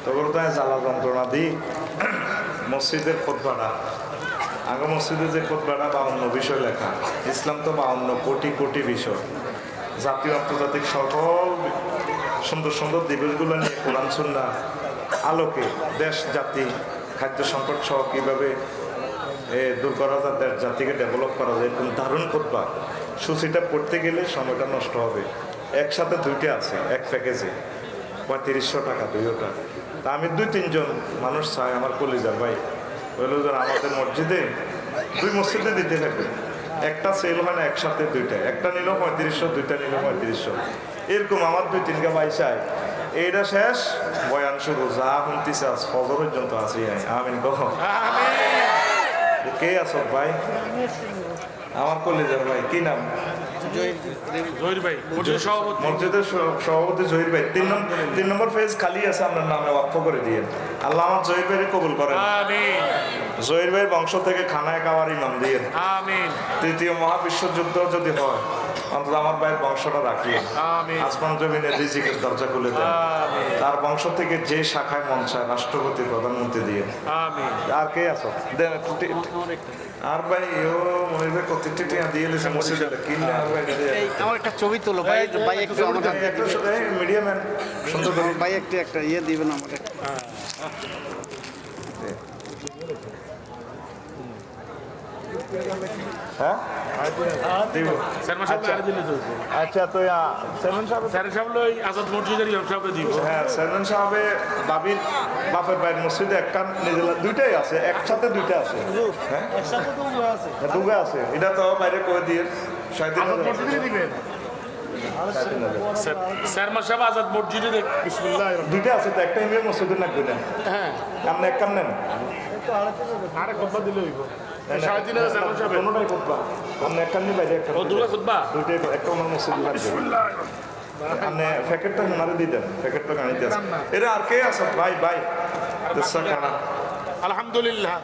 তখন তো জ্বালা যন্ত্রণা দিই মসজিদের খুতবাটা আগে মসজিদে যে খুতবাটা 52 বিষয় লেখা। ইসলাম তো 52 কোটি কোটি বিষয়, জাতীয় আন্তর্জাতিক সকল সুন্দর সুন্দর দিবসগুলো নিয়ে কোরআন সুন্নাহ আলোকে দেশ জাতি খাদ্য সংকট সহ কীভাবে দূর করা যায়, দেশ জাতিকে ডেভেলপ করা যায়, এরকম দারুণ খুতবা। সূচিটা পড়তে গেলে সময়টা নষ্ট হবে। একসাথে দুইটা আছে এক প্যাকেজে, 3500 টাকা দুইটা। তা আমি 2-3 জন মানুষ চাই আমার কলিজার ভাই বলল যে আমাদের মসজিদে 2 মসজিদে দিতে থাকবে, একটা সেল হয় না একসাথে দুইটা, একটা নিল 3500, দুইটা নিল 3500, এরকম আমার 2-3 ভাই চাই। এইটা শেষ বয়ান শুরু, যা শুনতেছে আজ ফজর পর্যন্ত আছি। আমিন কহ। কে আছো ভাই? আমার কলেজের ভাই, কি নাম? জহির ভাই, মসজিদের সভাপতি জহির ভাই। 3 নম্বর পেজ খালি আছে, আপনার নামে ওয়াকফ করে দিয়ে আল্লাহ আমার জহির ভাইকে কবুল করেন। জহির ভাইয়ের বংশ থেকে খানায় খাওয়ার ইমাম দিয়ে তৃতীয় মহাবিশ্বযুদ্ধ যদি হয় অন্তত আমার ভাইয়ের বংশটা রাখিয়ে আসমান জমিনে রিজিকের দরজা খুলে দেন। তার বংশ থেকে যে শাখায় মন চায় রাষ্ট্রপতি প্রধানমন্ত্রী দিয়ে। আর কে আছো? আর ভাই ও মহির ভাই কত টিয়া দিয়ে দিয়েছে মসজিদে কিনলে। আর ভাই আমার একটা ছবি তোলো ভাই, ভাই একটু আমার মিডিয়া ম্যান সুন্দর করে ভাই একটা ইয়ে দিবেন আমাকে। হ্যাঁ আচ্ছা, তো আজাদ মসজিদের হ্যাঁ চেয়ারম্যান সাহেবে বাবির বাপের ভাইয়ের মসজিদে একটা নিজের দুইটাই আছে, একসাথে দুইটা আছে। হ্যাঁ দুগা আছে, এটা তো বাইরে করে দিয়ে দুইটা আছে তো, একটা ইমিয়া মসজিদে লাগবে না। হ্যাঁ আপনি এক কাম নেন, আরে কথা দিলে হইব। কোনোটাই খুতবা আপনি এক কাম নিয়ে বাইরে একটা দুইটাই একটা ওনার মসজিদে লাগবে। আপনি প্যাকেটটা ওনারে দিয়ে দেন, প্যাকেটটা গাড়িতে আছে। এরা আর কে আছে ভাই? ভাই আলহামদুলিল্লাহ।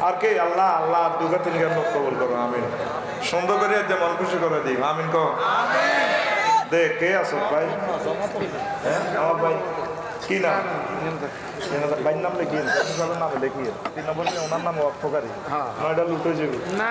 আর কে? আল্লাহ আল্লাহ দুগা 3 লোক কবুল করো। আমিন। সুন্দর করে যেমন খুশি করে দিই। আমিন কো। দে কে আছো ভাই? হ্যাঁ আমার ভাই কি নাম? ভাইয়ের নাম লিখিয়ে নাম লিখিয়ে 3 নম্বর ওনার নাম অক্ষকারী। নয়টা লুটে যাবে না।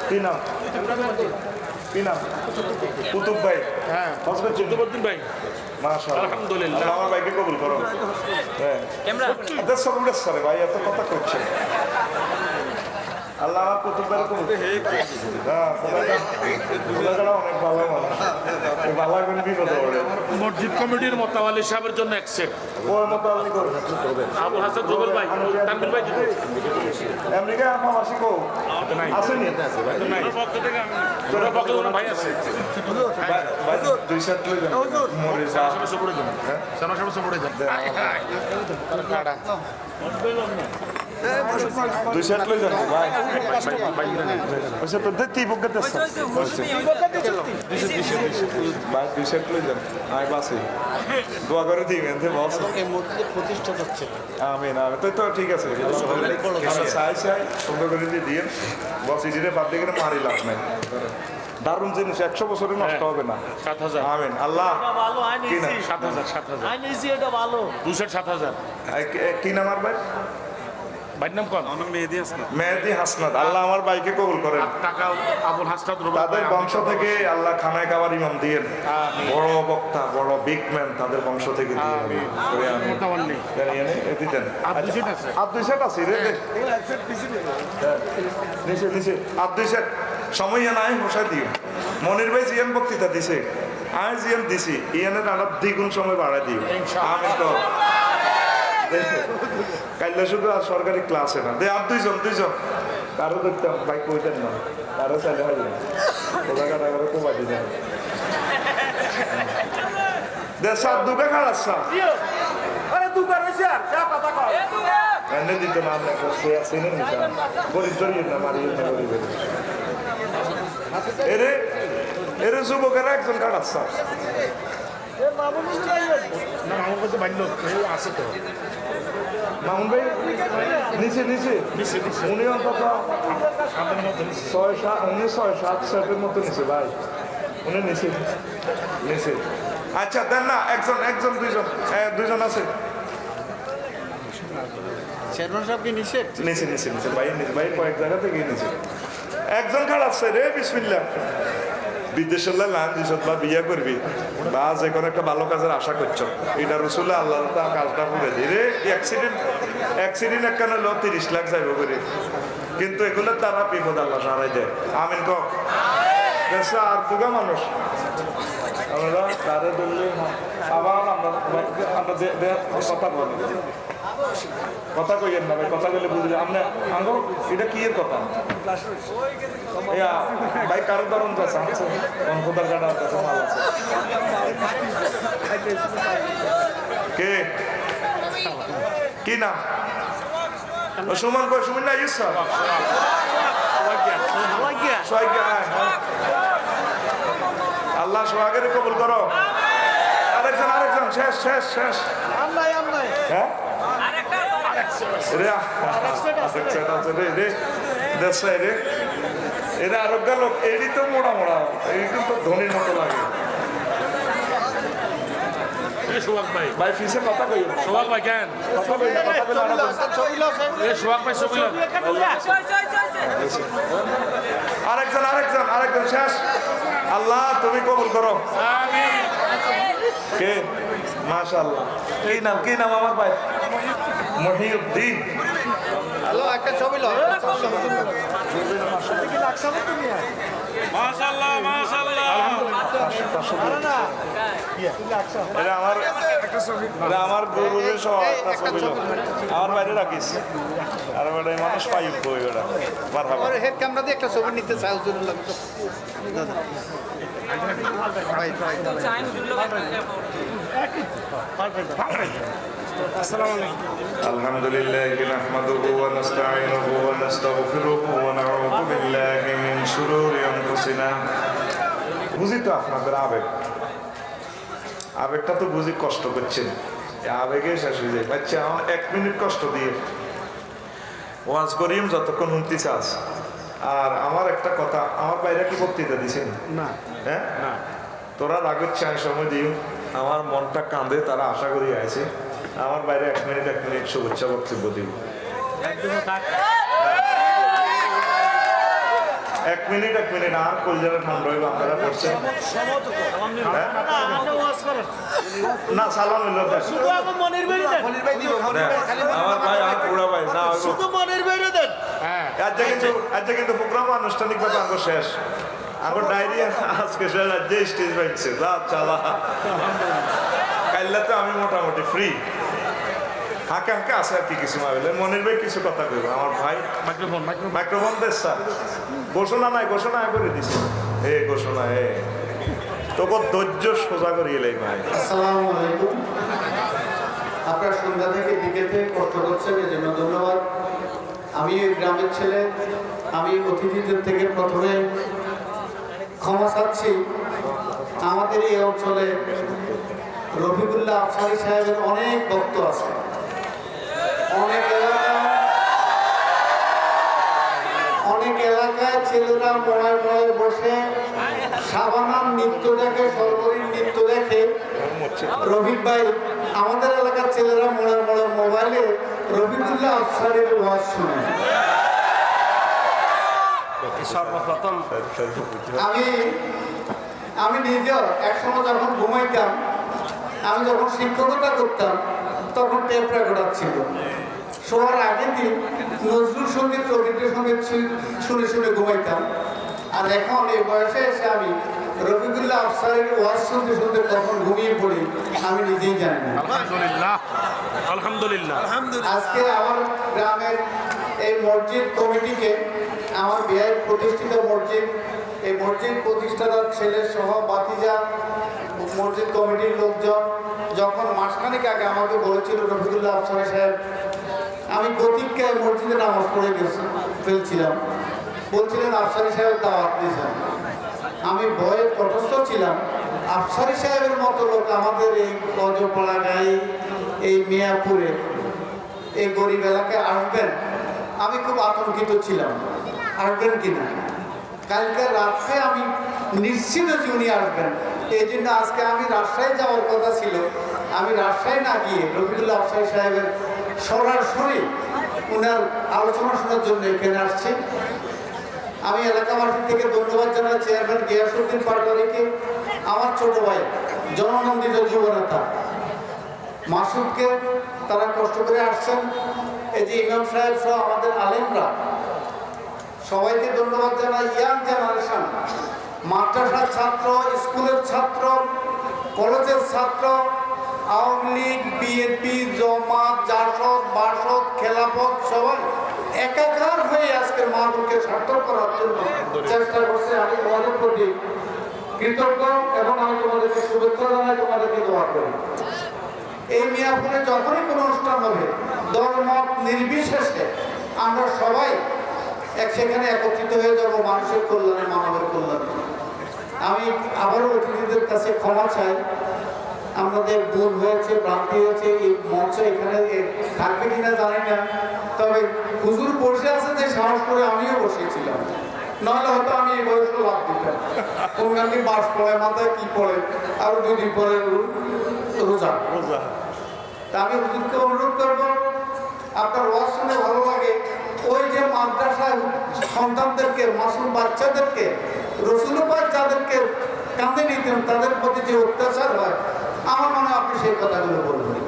কি নাম? কি নাম? কুতুব ভাই। হ্যাঁ কুতুবউদ্দিন ভাই। মাশাআল্লাহ আলহামদুলিল্লাহ। আমার ভাইকে কবুল করো। হ্যাঁ এটা সবুরের সারে ভাই এত কথা করছে। আল্লাহ আমার কুতুব ভাইকে কবুল। হ্যাঁ অনেক ভালো মানুষ, ভালো একজন বিপদে পড়ে। মসজিদ কমিটির মোতাওয়ালি সাহেবের জন্য অ্যাকসেপ্ট ওই মোতাবেক করে আবুল হাসান জুবেল ভাই, তানভীর ভাই আমেরিকা প্রবাসী কো আসেনি? তোর পক্ষে কোনো ভাই আছে? ভাই 2 সেট লই যান মরে যা সমস্যা পড়ে যান। হ্যাঁ সমস্যা পড়ে যান। 2 সেট লই যান ভাই। ওসে তো দেখতে বকতে আছে ভাই। 2 সেট লই যান আই বাসে দোয়া করে দিবেন যে বস এই মসজিদ প্রতিষ্ঠা করছে। আমিন আমিন। তো ঠিক আছে, আমরা চাই সুন্দর করে দিয়ে বস ইজিরে বাদ দিয়ে মারি লাভ নাই। দারুণ জিনিস, 100 বছরে নষ্ট হবে না। 7000 আমিন। আল্লাহ কি নাম? 7000 কি নাম আর ভাই? ভাইয়ের নাম কোন? মেহেদি হাসনাত। আল্লাহ আমার ভাইকে কবুল করেন। টাকা আবুল হাসনাত তাদের বংশ থেকে আল্লাহ খানায় খাওয়ার ইমাম দিয়ে বড় বক্তা বড় বিগ ম্যান তাদের বংশ থেকে দিয়ে দিতেন। আর 2 সেট আছে রে নিচে নিচে আর 2 সেট সময় নাই বসাই দিও। মনির ভাই জিএম বক্তৃতা দিছে, আমি জিএম দিছি, ইয়ানের আরো 2 গুণ সময় বাড়াই দিও। আমি তো কাইলে শুধু আর সরকারি ক্লাসে না দে। আর 2 জন কারো দেখতাম ভাই কইতেন না, কারো চাইলে হয় না ওরা কাটা করে কমাই দিতেন। দেশার দুকে খারাচ্ছা এনে দিত না আমরা চিনে নিতাম। গরিব জড়িয়ে না মারিয়ে না গরিবের এরে এরে যুবকেরা একজন কাটাচ্ছা মামুন ভাই নিচে নিচে উনি অন্তত 6-7 সেটের মতো নিচে ভাই। উনি নিচে নিচে আচ্ছা দেন না, একজন দুইজন আছে। চেয়ারম্যান সাহেব কি নিষেধ? নিচে ভাই কয়েক জায়গা থেকে নিচে একজন খাড়াচ্ছে রে, বিসমিল্লাহ। বিদেশের লাইন দিছত বা বিয়ে করবি বা যে কোনো একটা ভালো কাজের আশা করছো, এটা রসুল্লাহ আল্লাহ কাজটা করে দিই রে। অ্যাক্সিডেন্ট একখান হলো 30 লাখ যাইব করে, কিন্তু এগুলো তারা বিপদ আল্লাহ সারাই দেয়। আমিন কক আর দুগা মানুষ আমরা তারে ধরলে আবার কথা বলি, কথা কইয়েন না ভাই, কথা কইলে বুঝলে আপনি আঙ্গো এটা কি এর কথা ভাই, কারো ধরন আছে কনকদার গাড়া আছে, মাল আছে কে কি নাম? সুমন কই, সুমন না ইউসা আল্লাহ সোহাগের কবুল করো। আরেকজন শেষ হ্যাঁ এরা আরোগ্য লোক, এরই তো মোড়া এই কিন্তু ধনির মতো লাগে। সোহাগ ভাই ভাই ফিসে কথা কই, সোহাগ ভাই কেন কথা কই, সোহাগ ভাই ছবি আরেকজন শেষ। আল্লাহ তুমি কবুল করো। কে মাশাআল্লাহ, কি নাম আমার ভাই? মহিউদ্দিন। হ্যালো, একটা ছবি লো। মাশাআল্লাহ মাশাআল্লাহ। এটা আমার গরুরের সহ একটা ছবি লো। আমার বাইরে রাখিস, আর বেটা মানুষ পাই বই ওটা মারহাবা। ওর হেড ক্যামেরা দিয়ে একটা ছবি নিতে চাই, হুজুর লাগবে তো। আলহামদুলিল্লাহ নাহমাদুহু ওয়া নাস্তাঈনুহু ওয়া নাস্তাগফিরুহু ওয়া নাউযু বিল্লাহি মিন শুরুরি আনফুসিনা। বুঝি তো আপনাদের আবেগটা তো বুঝি কষ্ট করছেন, আবেগে শেষ হয়ে যায়। বাচ্চা আমার 1 মিনিট কষ্ট দিয়ে ওয়াজ করিম যতক্ষণ শুনতে চাস। আর আমার একটা কথা, আমার বাইরে কি বক্তৃতা দিছেন না হ্যাঁ তোরা রাগের চায় সময় দিও, আমার মনটা কাঁদে, তারা আশা করি আছে আমার বাইরে 1 মিনিট শুভেচ্ছা বক্তব্য দিব। 1 মিনিট আর কলজারা ঠান্ডা হইব। আপনারা করছেন না সালাম হইল আমার ভাই আর পুরা ভাই না আজ কিন্তু প্রোগ্রাম আনুষ্ঠানিকভাবে আঙ্গ শেষ, আঙ্গ ডায়েরি আজকে শেষ, আজ স্টেজ বাইছে যা চালা। কাইলে তো আমি মোটামুটি ফ্রি, হাঁকে আছে আর কি কিছু ভাবলে। মনির ভাই কিছু কথা কইব আমার ভাই। মাইক্রোফোন দেশ স্যার, ঘোষণা করে দিছে ঘোষণা তোকে ধৈর্য সোজা করিয়ে লাই ভাই। আসসালামু আলাইকুম। আপনার সন্ধ্যা থেকে বিকেলে কষ্ট করছেন, এই জন্য ধন্যবাদ। আমি ওই গ্রামের ছেলে, আমি অতিথিদের থেকে প্রথমে ক্ষমা চাচ্ছি। আমাদের এই অঞ্চলে রফিকুল্লাহ আফসারী সাহেবের অনেক ভক্ত আছে, অনেক এলাকায় ছেলেরা মোড়ায় বসে সাবানার নৃত্য দেখে, সর্বরীর নৃত্য দেখে। রফিক ভাই, আমাদের এলাকার ছেলেরা মোড়ায় মোবাইলে রফিকুল্লাহ আফসারীর ওয়াজ শুনে। সর্বপ্রথম আমি নিজেও একসময় যখন ঘুমাইতাম, আমি যখন শিক্ষকতা করতাম, তখন টেপ রেকর্ডার ছিল। শোয়ার আগের দিন নজরুল সঙ্গীত, রবীন্দ্রসঙ্গীত শুনে ঘুমাইতাম। আর এখন এই বয়সে এসে আমি রফিকুল্লাহ আফসারীর ওয়াজ শুনতে কখন ঘুমিয়ে পড়ি আমি নিজেই জানি না। আলহামদুলিল্লাহ। আজকে আমার গ্রামের এই মসজিদ কমিটিকে, আমার বিয়ের প্রতিষ্ঠিত মসজিদ, এই মসজিদ প্রতিষ্ঠাতার ছেলে সহ বাতিজা মসজিদ কমিটির লোকজন যখন মাসখানেক আগে আমাকে বলেছিল রফিকুল্লাহ আফসারী সাহেব, আমি গতিককে মসজিদে নামাজ পড়ে ফেলছিলাম, বলছিলেন আফসারী সাহেব দাওয়াত দিয়েছেন। আমি ভয়ে তটস্থ ছিলাম, আফসারী সাহেবের মতো লোক আমাদের এই অজপাড়া গাই, এই মিয়াপুরে, এই গরিব এলাকায় আসবেন, আমি খুব আতঙ্কিত ছিলাম আসবেন কিনা। কালকে রাত্রে আমি নিশ্চিত যে উনি আসবেন, এই জন্য আজকে আমি রাজশাহী যাওয়ার কথা ছিল, আমি রাজশাহী না গিয়ে রফিকুল্লাহ আফসারী সাহেবের সরাসরি ওনার আলোচনা শোনার জন্য এখানে আসছি। আমি এলাকাবাসী থেকে ধন্যবাদ জানাই চেয়ারম্যান গিয়াসউদ্দিন পাটোয়ারিকে, আমার ছোট ভাই জননন্দিত যুবনেতা মাসুদকে, তারা কষ্ট করে আসছেন। এই যে ইমাম সাহেব সহ আমাদের আলেমরা সবাইকে ধন্যবাদ জানাই। ইয়াং জেনারেশন, মাদ্রাসার ছাত্র, স্কুলের ছাত্র, কলেজের ছাত্র, আওয়ামী লীগ, বিএনপি, জামাত, জাসদ, বাসদ, খেলাফত সবাই একাকার হয়ে আজকের মাহফিলকে সার্থক করার জন্য চেষ্টা করছে। আমি তোমাদের প্রতি কৃতজ্ঞ এবং আমি তোমাদেরকে শুভেচ্ছা জানাই, তোমাদেরকে দোয়া করি। এই মিয়াপুরে যখনই কোনো অনুষ্ঠান হবে দল মত নির্বিশেষে আমরা সবাই সেখানে একত্রিত হয়ে যাব মানুষের কল্যাণে, মানবের কল্যাণে। আমি আবারও অতিথিদের কাছে ক্ষমা চাই, আমাদের ভুল হয়েছে, ভ্রান্তি হয়েছে। এই মঞ্চ এখানে থাকবে কিনা জানি না, তবে হুজুর বসে আছে যে সাহস করে আমিও বসেছিলাম, নাহলে হয়তো আমি এই বয়সে লাভ দিতাম। কোনখানে বাস পড়ে, মাথায় কি পড়ে, আরো 2 দিন পরে রোজা। তা আমি হুজুরকে অনুরোধ করবো, আপনার ওয়াজ শুনে ভালো লাগে, ওই যে মাদ্রাসায় সন্তানদেরকে, মাসুম বাচ্চাদেরকে রসুলপাক যাদেরকে কাঁদে নিতেন, তাদের প্রতি যে অত্যাচার হয়, আমার মনে হয় আপনি সেই কথাগুলো বলবেন।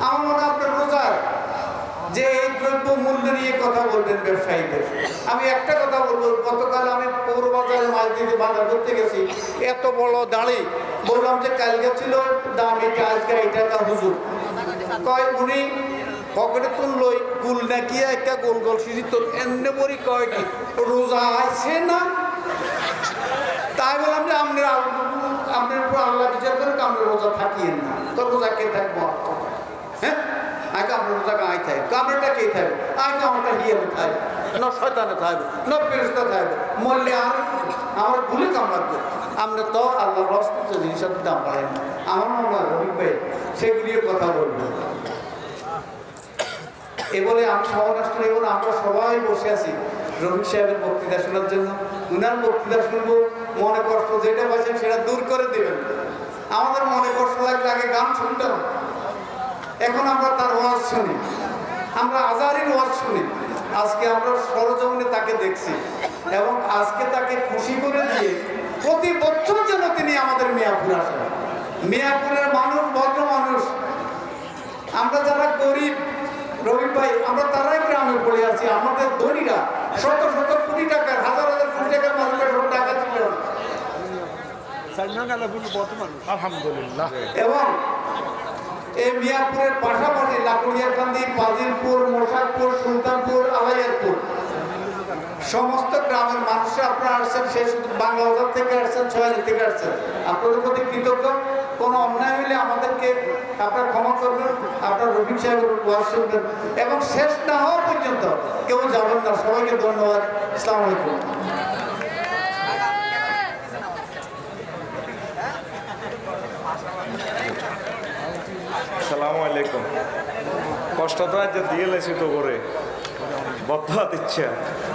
আমার মনে হয় আপনার রোজার যে এই দ্রব্য মূল্য নিয়ে কথা বলবেন ব্যবসায়ীদের। আমি একটা কথা বলবো, গতকাল আমি পৌরবাজারে মাছ দিতে বাজার করতে গেছি, এত বড় দাঁড়ি, বললাম যে কালকে ছিল দাম এটা, আজকে এই টাকা হুজুর। কয় উনি পকেটে তুললই গুল নাকি একটা গোল গোল সিঁড়ি তোল এমনি বড়ি, কয় কি রোজা আছে না? তাই বললাম যে আপনার উপর আল্লাহ বিচার করে আমরা রোজা থাকিয়েন না, তো রোজা কে থাকবো? হ্যাঁ, আগে আপনার রোজা আই থাকবে, কামড়টা কে থাকবে? আগে আমারটা হিয়ালে থাকবে, না শয়তানে থাকবে, না ফেরেশতা থাকবে, মরলে আর আমার ভুলে কামড়াবে। আমরা তো আল্লাহ রসিত জিনিসের দাম বাড়েন না। আমার মনে হয় রবি ভাই সেগুলিও কথা বলবো। এ বলে আমি সমারাষ্ট্র এবং আমরা সবাই বসে আছি রফিক সাহেবের বক্তৃতা শোনার জন্য। উনার বক্তৃতা শুনবো, মনে কষ্ট যেটা পাচ্ছেন সেটা দূর করে দেবেন। আমাদের মনে কষ্ট লাগলে আগে গান শুনতাম, এখন আমরা তার ওয়াজ শুনি, আমরা আজারির ওয়াজ শুনি। আজকে আমরা সরজমিনে তাকে দেখছি এবং আজকে তাকে খুশি করে দিয়ে প্রতি বছর যেন তিনি আমাদের মিয়াপুর আসেন। মিয়াপুরের মানুষ ভদ্র মানুষ, আমরা যারা গরিব রবি ভাই, আমরা তারাই গ্রামে পড়ে আছি। আমাদের ধনীরা শত শত কোটি টাকার, হাজার হাজার কোটি টাকার মানুষের সব টাকা ছিল। আলহামদুলিল্লাহ। এবং এই মিয়াপুরের পাশাপাশি লাকুড়িয়াকান্দি, পাজিলপুর, মোশারপুর, সুলতানপুর, আলাইয়ারপুর সমস্ত গ্রামের মানুষরা আপনারা আসছেন। সে শুধু বাংলা বাজার থেকে আসছেন, ছয়ালি থেকে আসছেন। আপনাদের প্রতি কৃতজ্ঞ। কোনো অন্যায় হলে আমাদেরকে আপনারা ক্ষমা করবেন, আপনার রফিক সাহেবের ওয়াজ শুনবেন এবং শেষ না হওয়া পর্যন্ত কেউ যাবেন না। সবাইকে ধন্যবাদ। আসসালামু আলাইকুম। আসসালামু আলাইকুম। কষ্ট তো আজ দিয়ে লেছি তো করে বদলা দিচ্ছে।